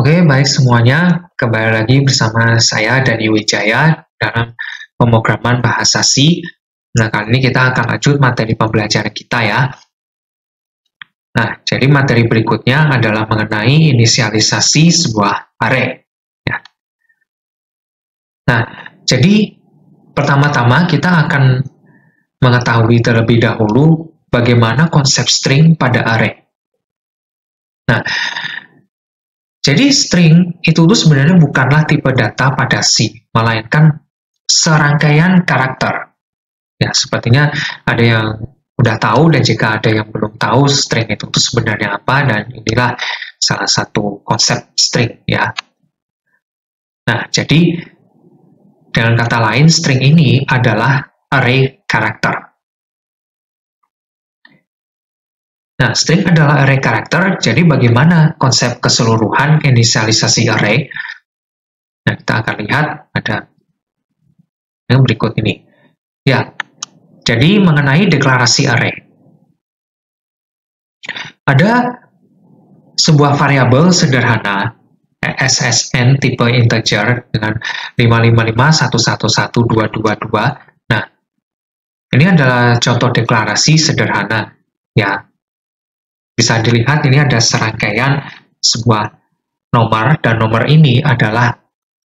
Oke, baik semuanya. Kembali lagi bersama saya Dani Wijaya dalam pemrograman bahasa C. Nah, kali ini kita akan lanjut materi pembelajaran kita ya. Nah, jadi materi berikutnya adalah mengenai inisialisasi sebuah array. Ya. Nah, jadi pertama-tama kita akan mengetahui terlebih dahulu bagaimana konsep string pada array. Nah, jadi string itu tuh sebenarnya bukanlah tipe data pada C, melainkan serangkaian karakter. Ya, sepertinya ada yang udah tahu dan jika ada yang belum tahu string itu tuh sebenarnya apa, dan inilah salah satu konsep string ya. Nah, jadi dengan kata lain string ini adalah array karakter. Nah, string adalah array karakter, jadi bagaimana konsep keseluruhan inisialisasi array? Nah, kita akan lihat ada yang berikut ini. Ya, jadi mengenai deklarasi array. Ada sebuah variabel sederhana, SSN tipe integer dengan 555111222. Nah, ini adalah contoh deklarasi sederhana. Ya, bisa dilihat ini ada serangkaian sebuah nomor, dan nomor ini adalah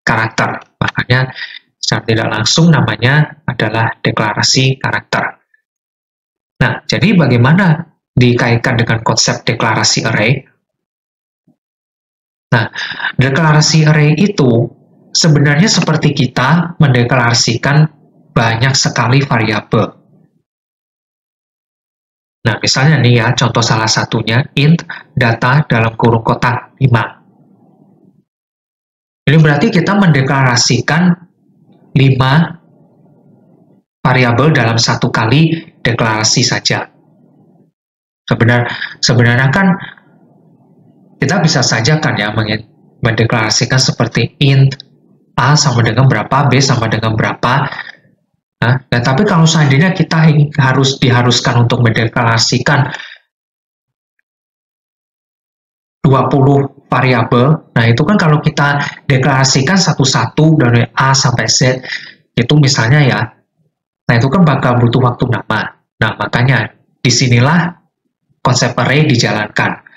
karakter. Makanya secara tidak langsung namanya adalah deklarasi karakter. Nah, jadi bagaimana dikaitkan dengan konsep deklarasi array? Nah, deklarasi array itu sebenarnya seperti kita mendeklarasikan banyak sekali variabel. Nah, misalnya nih ya, contoh salah satunya int data dalam kurung kotak 5. Ini berarti kita mendeklarasikan 5 variabel dalam satu kali deklarasi saja. Sebenarnya kan kita bisa saja kan ya mendeklarasikan seperti int A sama dengan berapa, B sama dengan berapa. Nah, tapi kalau seandainya kita diharuskan untuk mendeklarasikan 20 variabel, nah itu kan kalau kita deklarasikan satu-satu dari A sampai Z, itu misalnya ya, nah itu kan bakal butuh waktu lama. Nah, makanya disinilah konsep array dijalankan.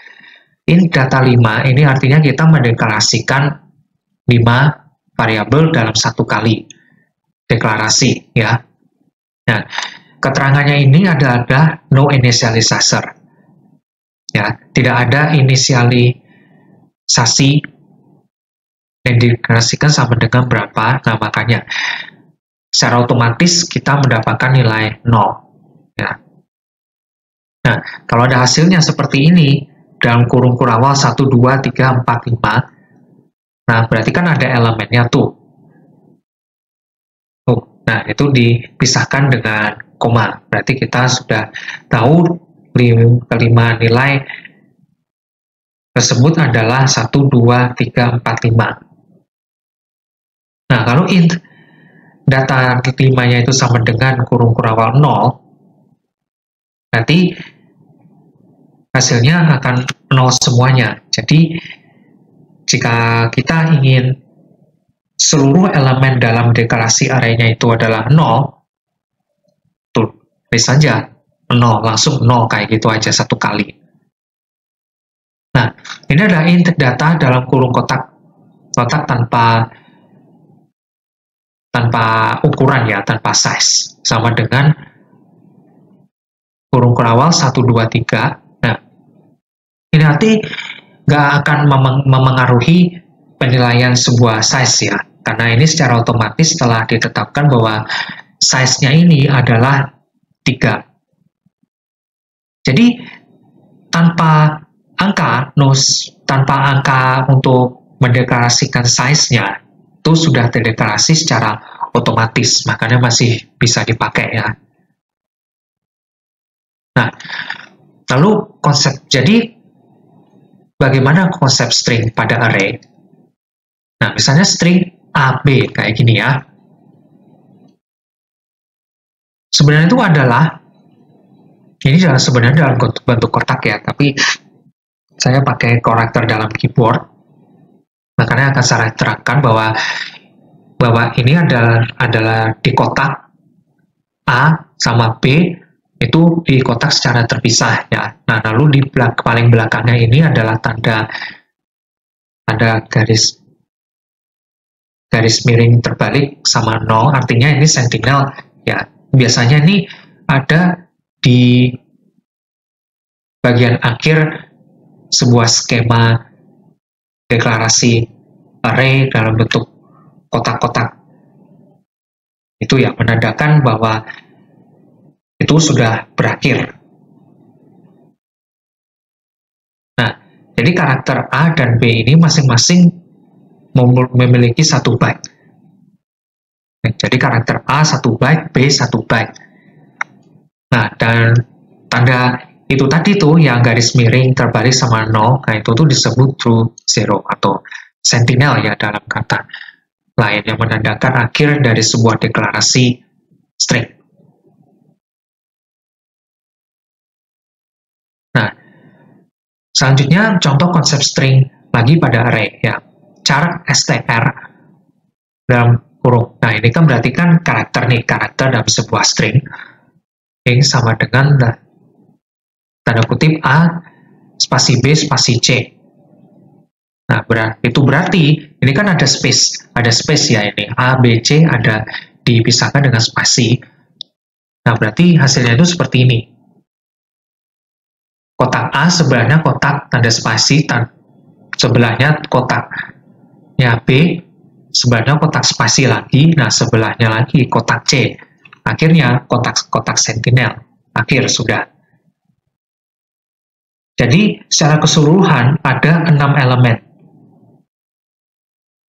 Int data 5 ini artinya kita mendeklarasikan 5 variabel dalam satu kali deklarasi ya. Nah, keterangannya ini adalah no initializer. Ya, tidak ada inisialisasi yang dideklarasikan sama dengan berapa. Nah, makanya secara otomatis kita mendapatkan nilai 0 ya. Nah, kalau ada hasilnya seperti ini dalam kurung awal 1 2 3 4 5. Nah, berarti kan ada elemennya tuh. Nah, itu dipisahkan dengan koma. Berarti kita sudah tahu kelima nilai tersebut adalah 1, 2, 3, 4, 5. Nah, kalau int data 5-nya itu sama dengan kurung awal 0, berarti hasilnya akan 0 semuanya. Jadi, jika kita ingin seluruh elemen dalam deklarasi array-nya itu adalah 0, tulis saja 0, langsung 0 kayak gitu aja satu kali. Nah, ini adalah int data dalam kurung kotak tanpa ukuran ya, tanpa size, sama dengan kurung awal 1, 2, 3. Nah, ini nanti nggak akan memengaruhi penilaian sebuah size ya, karena ini secara otomatis telah ditetapkan bahwa size-nya ini adalah 3. Jadi tanpa angka untuk mendeklarasikan size-nya itu sudah terdeklarasi secara otomatis, makanya masih bisa dipakai ya. Nah, lalu bagaimana konsep string pada array? Nah, misalnya string AB kayak gini ya. Sebenarnya itu ini sebenarnya dalam bentuk kotak ya, tapi saya pakai karakter dalam keyboard. Makanya akan saya terangkan bahwa ini adalah di kotak A sama B itu di kotak secara terpisah ya. Nah, lalu di paling belakangnya ini adalah tanda garis miring terbalik sama 0, artinya ini sentinel ya. Biasanya ini ada di bagian akhir sebuah skema deklarasi array dalam bentuk kotak-kotak. Itu ya menandakan bahwa itu sudah berakhir. Nah, jadi karakter A dan B ini masing-masing memiliki 1 byte. Jadi karakter A 1 byte, B 1 byte. Nah, dan tanda itu tadi tuh yang garis miring terbalik sama 0, nah itu tuh disebut true zero atau sentinel ya dalam kata lain, yang menandakan akhir dari sebuah deklarasi string. Nah, selanjutnya contoh konsep string lagi pada array ya. Char str dalam kurung. Nah, ini kan berarti kan karakter dalam sebuah string. Ini sama dengan tanda kutip A spasi B spasi C. Nah, itu berarti ini kan ada space ya ini. A, B, C ada dipisahkan dengan spasi. Nah, berarti hasilnya itu seperti ini. Kotak A sebelahnya kotak tanda spasi, sebelahnya kotaknya B, sebelahnya kotak spasi lagi, nah sebelahnya lagi kotak C. Akhirnya kotak sentinel. Akhir sudah. Jadi secara keseluruhan ada 6 elemen.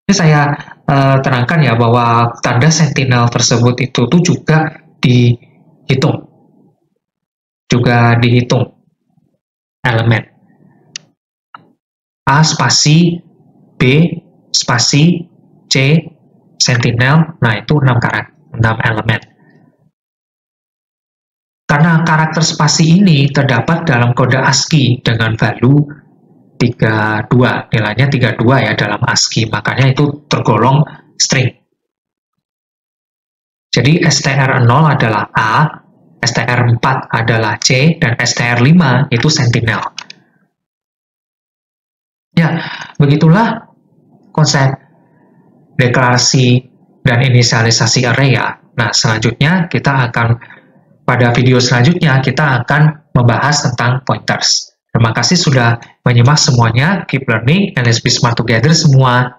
Ini saya terangkan ya bahwa tanda sentinel tersebut itu tuh juga dihitung. Elemen A spasi B spasi C sentinel, nah itu 6 elemen. Karena karakter spasi ini terdapat dalam kode ASCII dengan value 32, nilainya 32 ya dalam ASCII, makanya itu tergolong string. Jadi str0 adalah A, str4 adalah C, dan str5 itu sentinel. Ya, begitulah konsep deklarasi dan inisialisasi array ya. Nah, pada video selanjutnya kita akan membahas tentang pointers. Terima kasih sudah menyimak semuanya. Keep learning and let's be smart together semua.